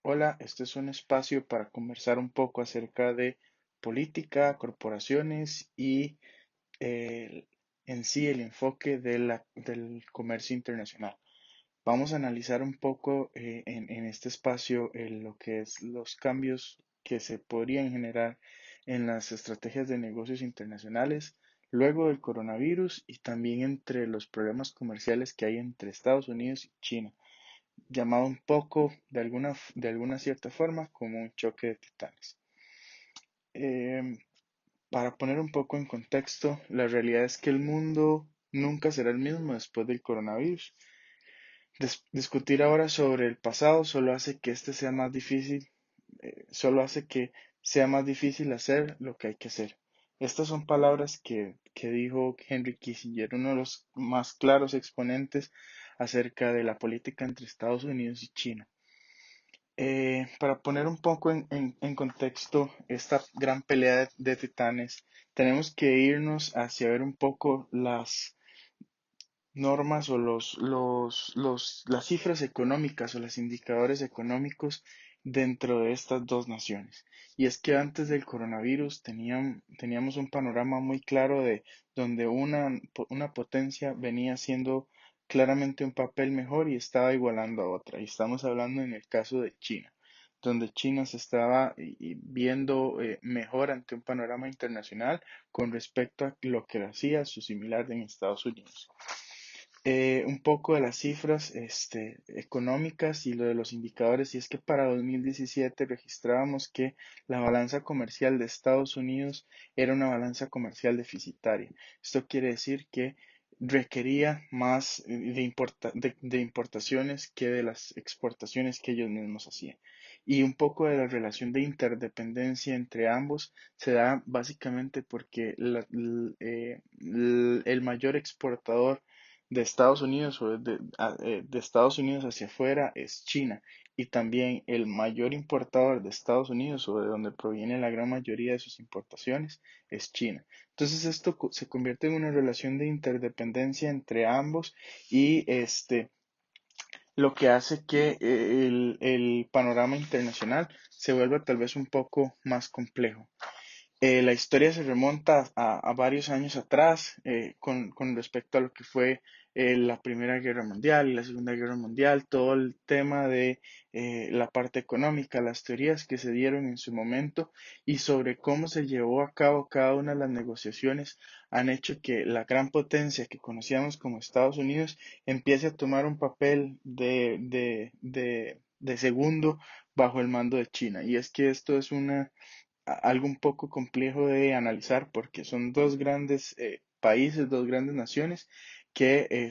Hola, este es un espacio para conversar un poco acerca de política, corporaciones y eh, en sí el enfoque del comercio internacional. Vamos a analizar un poco en este espacio lo que es los cambios que se podrían generar en las estrategias de negocios internacionales luego del coronavirus y también entre los problemas comerciales que hay entre Estados Unidos y China, llamado un poco de alguna cierta forma como un choque de titanes. Em, para poner un poco en contexto, la realidad es que el mundo nunca será el mismo después del coronavirus. Discutir ahora sobre el pasado solo hace que este sea más difícil, solo hace que sea más difícil hacer lo que hay que hacer. Estas son palabras que dijo Henry Kissinger, uno de los más claros exponentes acerca de la política entre Estados Unidos y China. Para poner un poco en contexto esta gran pelea de titanes, tenemos que irnos hacia ver un poco las normas o las cifras económicas o los indicadores económicos dentro de estas dos naciones. Y es que antes del coronavirus teníamos un panorama muy claro de donde una potencia venía haciendo claramente un papel mejor y estaba igualando a otra. Y estamos hablando en el caso de China, donde China se estaba viendo mejor ante un panorama internacional con respecto a lo que hacía su similar en Estados Unidos. Un poco de las cifras económicas y lo de los indicadores, y es que para 2017 registrábamos que la balanza comercial de Estados Unidos era una balanza comercial deficitaria. Esto quiere decir que requería más de importaciones que de las exportaciones que ellos mismos hacían. Y un poco de la relación de interdependencia entre ambos se da básicamente porque el mayor exportador de Estados Unidos o de Estados Unidos hacia afuera es China, y también el mayor importador de Estados Unidos o de donde proviene la gran mayoría de sus importaciones es China. Entonces esto se convierte en una relación de interdependencia entre ambos y lo que hace que el panorama internacional se vuelva tal vez un poco más complejo. La historia se remonta a varios años atrás con respecto a lo que fue la Primera Guerra Mundial y la Segunda Guerra Mundial, todo el tema de la parte económica, las teorías que se dieron en su momento y sobre cómo se llevó a cabo cada una de las negociaciones han hecho que la gran potencia que conocíamos como Estados Unidos empiece a tomar un papel de segundo bajo el mando de China. Y es que esto es algo un poco complejo de analizar porque son dos grandes países, dos grandes naciones que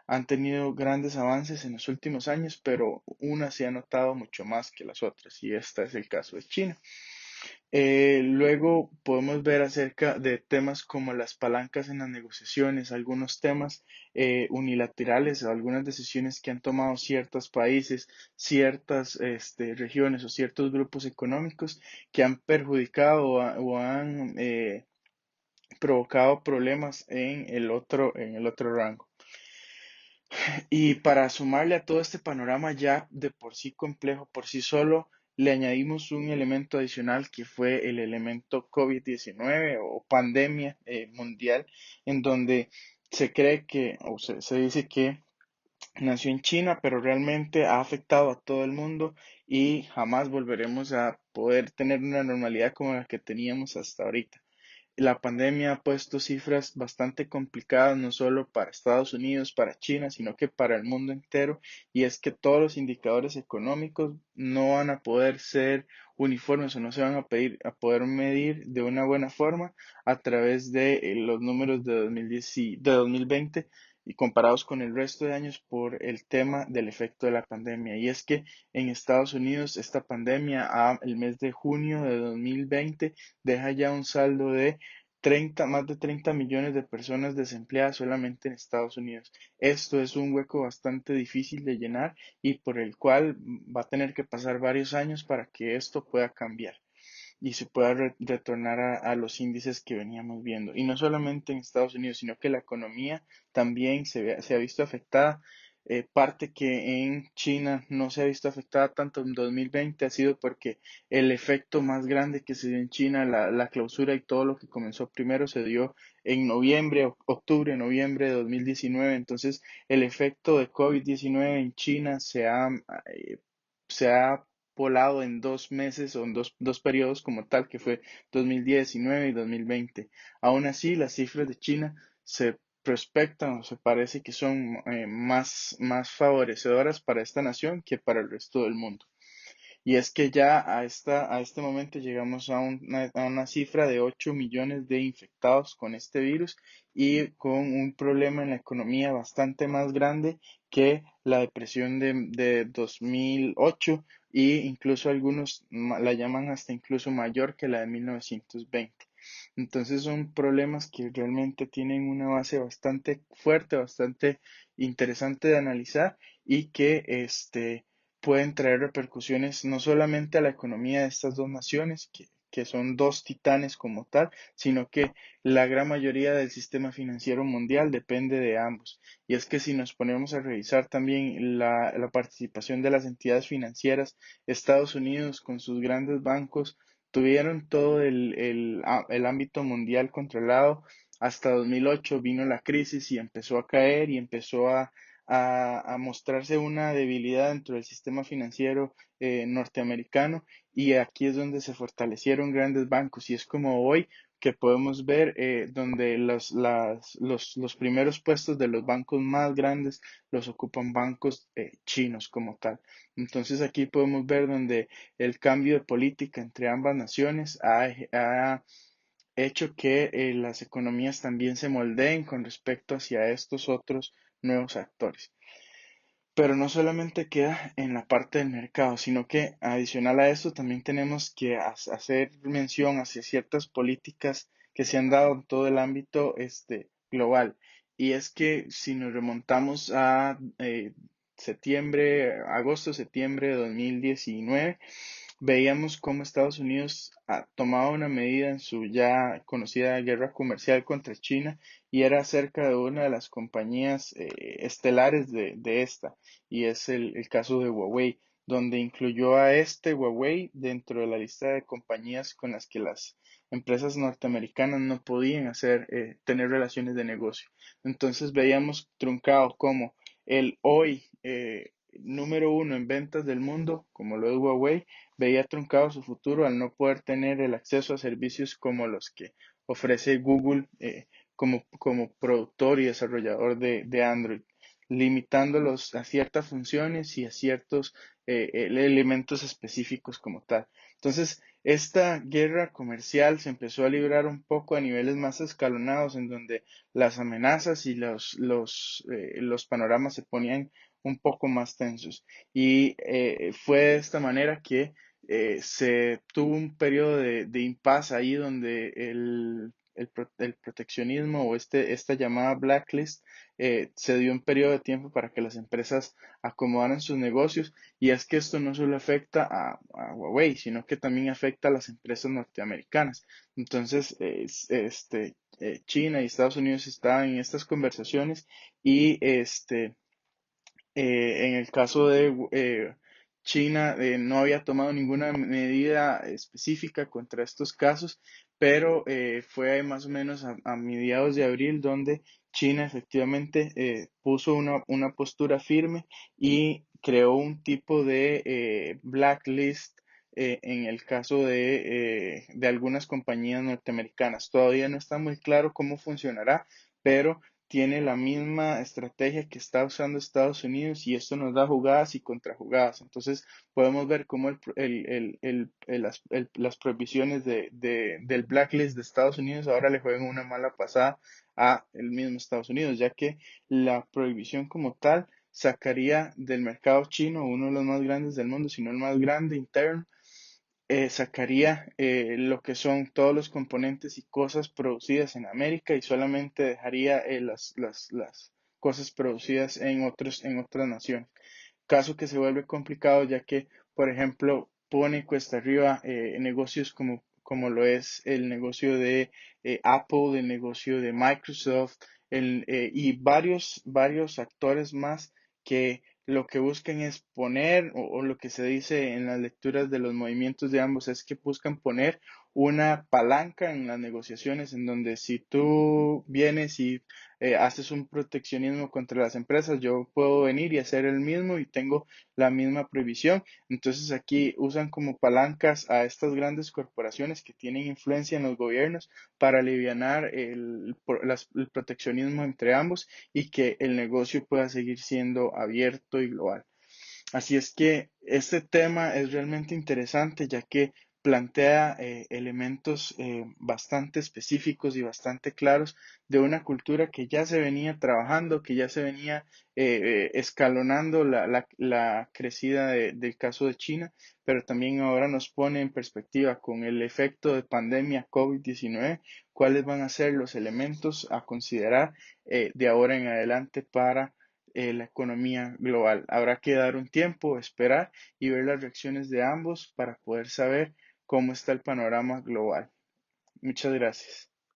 han tenido grandes avances en los últimos años, pero una se ha notado mucho más que las otras y este es el caso de China. Luego podemos ver acerca de temas como las palancas en las negociaciones, algunos temas unilaterales o algunas decisiones que han tomado ciertos países, ciertas regiones o ciertos grupos económicos que han perjudicado o han provocado problemas en el otro rango. Y para sumarle a todo este panorama ya de por sí complejo, por sí solo, le añadimos un elemento adicional que fue el elemento COVID-19 o pandemia mundial, en donde se cree que, o se dice que nació en China, pero realmente ha afectado a todo el mundo y jamás volveremos a poder tener una normalidad como la que teníamos hasta ahorita. La pandemia ha puesto cifras bastante complicadas, no solo para Estados Unidos, para China, sino que para el mundo entero. Y es que todos los indicadores económicos no van a poder ser uniformes o no se van a poder medir de una buena forma a través de los números de 2010 de 2020 y comparados con el resto de años por el tema del efecto de la pandemia. Y es que en Estados Unidos esta pandemia, el mes de junio de 2020, deja ya un saldo de más de 30 millones de personas desempleadas solamente en Estados Unidos. Esto es un hueco bastante difícil de llenar y por el cual va a tener que pasar varios años para que esto pueda cambiar y se pueda retornar a los índices que veníamos viendo. Y no solamente en Estados Unidos, sino que la economía también se ha visto afectada parte que en China no se ha visto afectada tanto en 2020 ha sido porque el efecto más grande que se dio en China, la clausura y todo lo que comenzó primero se dio en noviembre, octubre, noviembre de 2019. Entonces, el efecto de COVID-19 en China se ha volado en 2 meses o en dos periodos como tal, que fue 2019 y 2020. Aún así, las cifras de China se prospectan o se parece que son más favorecedoras para esta nación que para el resto del mundo. Y es que ya a este momento llegamos a una cifra de 8 millones de infectados con este virus y con un problema en la economía bastante más grande que la depresión de 2008 e incluso algunos la llaman hasta incluso mayor que la de 1920. Entonces son problemas que realmente tienen una base bastante fuerte, bastante interesante de analizar y que pueden traer repercusiones no solamente a la economía de estas dos naciones, que son dos titanes como tal, sino que la gran mayoría del sistema financiero mundial depende de ambos. Y es que si nos ponemos a revisar también la participación de las entidades financieras, Estados Unidos con sus grandes bancos tuvieron todo el ámbito mundial controlado. Hasta 2008 vino la crisis y empezó a caer y empezó a mostrarse una debilidad dentro del sistema financiero norteamericano, y aquí es donde se fortalecieron grandes bancos y es como hoy que podemos ver donde los primeros puestos de los bancos más grandes los ocupan bancos chinos como tal. Entonces aquí podemos ver donde el cambio de política entre ambas naciones ha hecho que las economías también se moldeen con respecto hacia estos otros nuevos actores. Pero no solamente queda en la parte del mercado, sino que adicional a esto también tenemos que hacer mención hacia ciertas políticas que se han dado en todo el ámbito global. Y es que si nos remontamos a agosto-septiembre de 2019, veíamos cómo Estados Unidos tomaba una medida en su ya conocida guerra comercial contra China, y era acerca de una de las compañías estelares de esta, y es el caso de Huawei, donde incluyó a Huawei dentro de la lista de compañías con las que las empresas norteamericanas no podían tener relaciones de negocio. Entonces veíamos truncado como el hoy número uno en ventas del mundo, como lo es Huawei, veía truncado su futuro al no poder tener el acceso a servicios como los que ofrece Google como productor y desarrollador de Android, limitándolos a ciertas funciones y a ciertos elementos específicos como tal. Entonces, esta guerra comercial se empezó a librar un poco a niveles más escalonados, en donde las amenazas y los panoramas se ponían un poco más tensos. Y fue de esta manera que se tuvo un periodo de impas ahí donde el proteccionismo o esta llamada blacklist se dio un periodo de tiempo para que las empresas acomodaran sus negocios. Y es que esto no solo afecta a Huawei, sino que también afecta a las empresas norteamericanas. Entonces, China y Estados Unidos estaban en estas conversaciones y en el caso de China, no había tomado ninguna medida específica contra estos casos, pero fue más o menos a mediados de abril donde China efectivamente puso una postura firme y creó un tipo de blacklist en el caso de algunas compañías norteamericanas. Todavía no está muy claro cómo funcionará, pero tiene la misma estrategia que está usando Estados Unidos, y esto nos da jugadas y contrajugadas. Entonces podemos ver cómo las prohibiciones del blacklist de Estados Unidos ahora le juegan una mala pasada a el mismo Estados Unidos, ya que la prohibición como tal sacaría del mercado chino, uno de los más grandes del mundo, si no el más grande interno, sacaría lo que son todos los componentes y cosas producidas en América, y solamente dejaría las cosas producidas en otras naciones. Caso que se vuelve complicado, ya que, por ejemplo, pone cuesta arriba negocios como lo es el negocio de Apple, el negocio de Microsoft y varios actores más que lo que buscan es poner, o lo que se dice en las lecturas de los movimientos de ambos, es que buscan poner una palanca en las negociaciones en donde si tú vienes y haces un proteccionismo contra las empresas, yo puedo venir y hacer el mismo y tengo la misma prohibición. Entonces aquí usan como palancas a estas grandes corporaciones que tienen influencia en los gobiernos para alivianar el proteccionismo entre ambos y que el negocio pueda seguir siendo abierto y global. Así es que este tema es realmente interesante ya que plantea elementos bastante específicos y bastante claros de una cultura que ya se venía trabajando, que ya se venía escalonando la crecida del caso de China, pero también ahora nos pone en perspectiva con el efecto de pandemia COVID-19, cuáles van a ser los elementos a considerar de ahora en adelante para la economía global. Habrá que dar un tiempo, esperar y ver las reacciones de ambos para poder saber cómo está el panorama global. Muchas gracias.